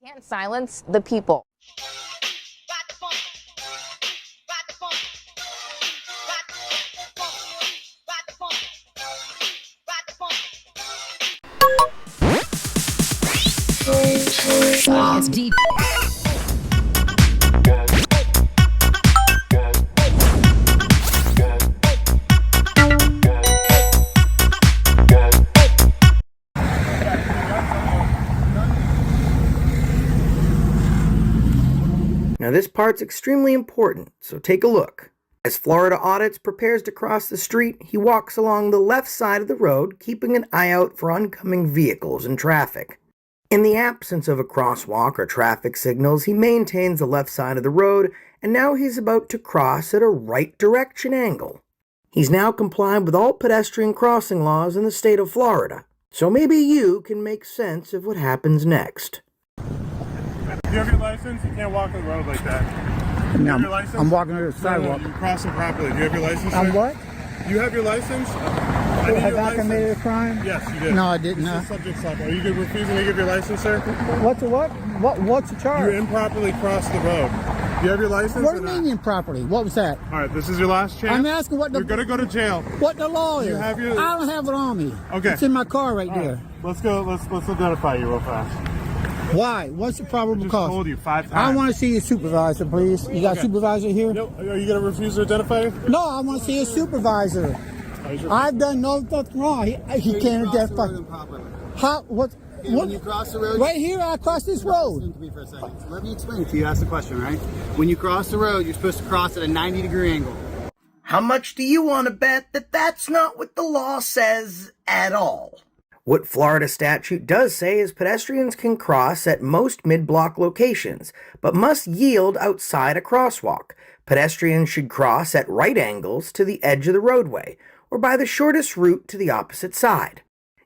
Can't silence the people. It's deep. Now this part's extremely important, so take a look. As Florida Audits prepares to cross the street, he walks along the left side of the road, keeping an eye out for oncoming vehicles and traffic. In the absence of a crosswalk or traffic signals, he maintains the left side of the road, and now he's about to cross at a right direction angle. He's now complied with all pedestrian crossing laws in the state of Florida, so maybe you can make sense of what happens next. Do you have your license? You can't walk on the road like that. No, your license? I'm walking on the sidewalk. No, you're crossing properly. Do you have your license, sir? I'm what? You have your license? Have I committed a crime? Yes, you did. No, I didn't. This is subject stop. Are you refusing to give your license, sir? What's the what? What's the charge? You improperly crossed the road. Do you have your license? What do you mean improperly? What was that? All right, this is your last chance. I'm asking what the... You're going to go to jail. What the law is. You have your... I don't have it on me. Okay. It's in my car right there. Let's go. Let's identify you real fast. Why? What's the probable I cause? just told you 5 times. I want to see your supervisor, please. You got a supervisor here? No, are you going to refuse to identify you? No, I want to see a supervisor. I've done nothing wrong. He can't identify. How? What? When you cross the road, right here, I cross this road. Listen to me for a second. Let me explain it to you. Ask the question, right? When you cross the road, you're supposed to cross at a 90-degree angle. How much do you want to bet that that's not what the law says at all? What Florida statute does say is pedestrians can cross at most mid-block locations, but must yield outside a crosswalk. Pedestrians should cross at right angles to the edge of the roadway, or by the shortest route to the opposite side.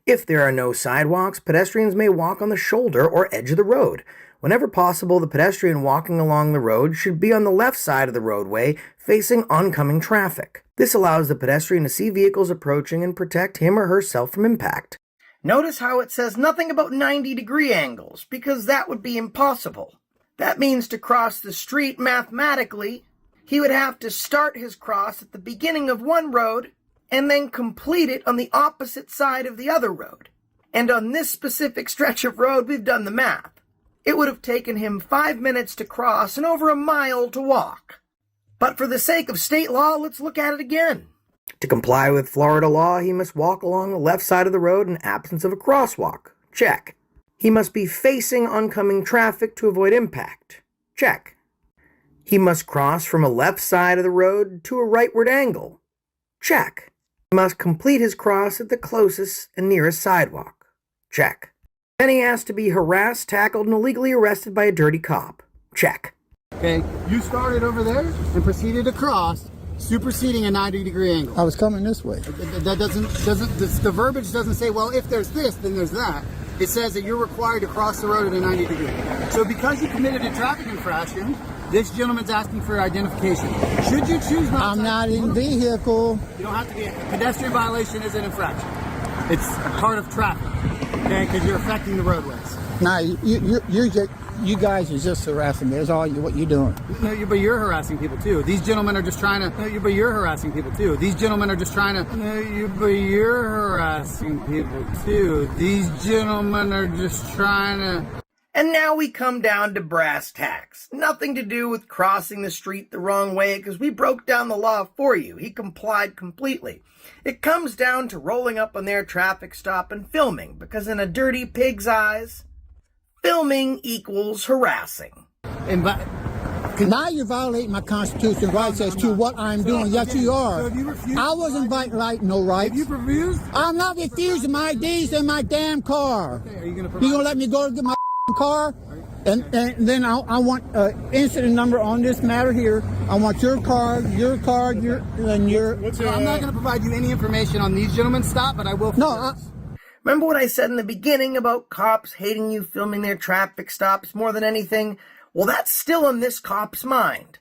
If there are no sidewalks, pedestrians may walk on the shoulder or edge of the road. Whenever possible, the pedestrian walking along the road should be on the left side of the roadway, facing oncoming traffic. This allows the pedestrian to see vehicles approaching and protect him or herself from impact. Notice how it says nothing about 90-degree angles, because that would be impossible. That means to cross the street mathematically, he would have to start his cross at the beginning of one road and then complete it on the opposite side of the other road. And on this specific stretch of road, we've done the math. It would have taken him 5 minutes to cross and over a mile to walk. But for the sake of state law, let's look at it again. To comply with Florida law, he must walk along the left side of the road in absence of a crosswalk. Check. He must be facing oncoming traffic to avoid impact. Check. He must cross from a left side of the road to a rightward angle. Check. He must complete his cross at the closest and nearest sidewalk. Check. Then he has to be harassed, tackled, and illegally arrested by a dirty cop. Check. Okay, you started over there and proceeded to cross, superseding a 90-degree angle. I was coming this way. That the verbiage doesn't say, well, if there's this, then there's that. It says that you're required to cross the road at a 90-degree. So because you committed a traffic infraction, this gentleman's asking for identification. Should you choose not I'm not in vehicle. You don't have to be. A pedestrian violation is an infraction. It's a part of traffic, okay, because you're affecting the roadways. Nah, you guys are just harassing me. That's all what you're doing. No, but you're harassing people too. These gentlemen are just trying to. No, but you're harassing people too. These gentlemen are just trying to. No, but you're harassing people too. These gentlemen are just trying to. And now we come down to brass tacks. Nothing to do with crossing the street the wrong way, because we broke down the law for you. He complied completely. It comes down to rolling up on their traffic stop and filming, because in a dirty pig's eyes, filming equals harassing. Now you're violating my constitutional rights as to what I'm doing. Yes, you are. So if you refuse, I wasn't violating no rights. If you refuse, I'm not refusing my IDs in my damn car. okay, are you gonna? You gonna let me go to get my car? And then I want incident number on this matter here. I want your card, and your. I'm not going to provide you any information on these gentlemen's stop, but I will. No. Remember what I said in the beginning about cops hating you filming their traffic stops more than anything? Well, that's still on this cop's mind.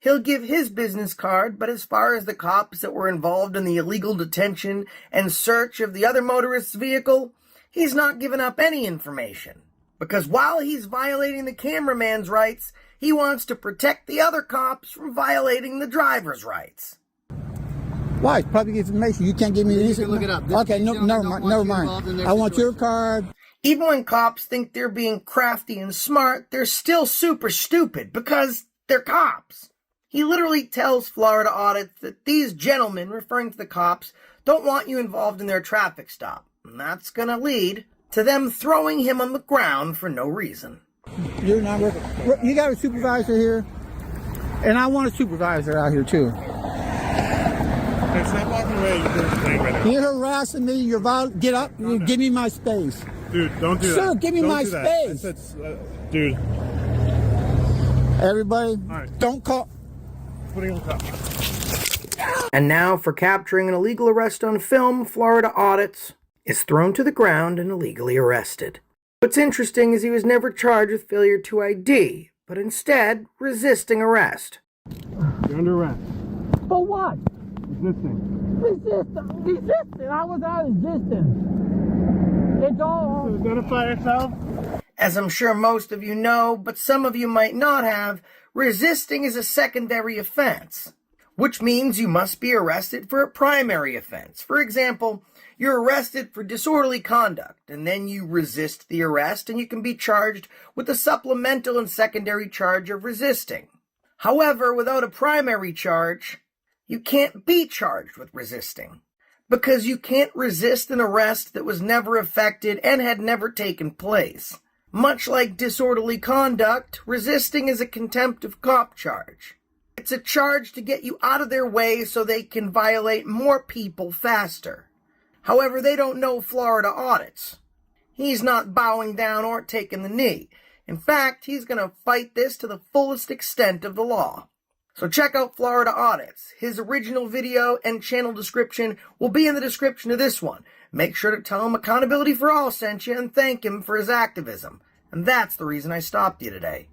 He'll give his business card, but as far as the cops that were involved in the illegal detention and search of the other motorist's vehicle, he's not given up any information. Because while he's violating the cameraman's rights, he wants to protect the other cops from violating the driver's rights. Why? It's public information. You can't give me You this. can look it up. Okay, These no, gentlemen never don't mind. want Never you involved in mind. their I want your situation. card. Even when cops think they're being crafty and smart, they're still super stupid because they're cops. He literally tells Florida Audits that these gentlemen, referring to the cops, don't want you involved in their traffic stop. And that's going to lead to them throwing him on the ground for no reason. You're not working. You got a supervisor here, and I want a supervisor out here too. Hey, stop walking away. You're doing the thing right now. You're harassing me. Get up. You give me my space. Dude, don't do that. Sir, give me Don't my do that. space. I said, dude, Everybody, right. don't call. putting on top. And now, for capturing an illegal arrest on film, Florida Audits is thrown to the ground and illegally arrested. What's interesting is he was never charged with failure to ID, but instead resisting arrest. You're under arrest. For what? Resisting. Resisting. I was not resisting. It's all. Identify yourself. As I'm sure most of you know, but some of you might not have, resisting is a secondary offense, which means you must be arrested for a primary offense. For example, you're arrested for disorderly conduct, and then you resist the arrest, and you can be charged with a supplemental and secondary charge of resisting. However, without a primary charge, you can't be charged with resisting, because you can't resist an arrest that was never effected and had never taken place. Much like disorderly conduct, resisting is a contempt of cop charge. It's a charge to get you out of their way so they can violate more people faster. However, they don't know Florida Audits. He's not bowing down or taking the knee. In fact, he's going to fight this to the fullest extent of the law. So check out Florida Audits. His original video and channel description will be in the description of this one. Make sure to tell him Accountability for All sent you and thank him for his activism. And that's the reason I stopped you today.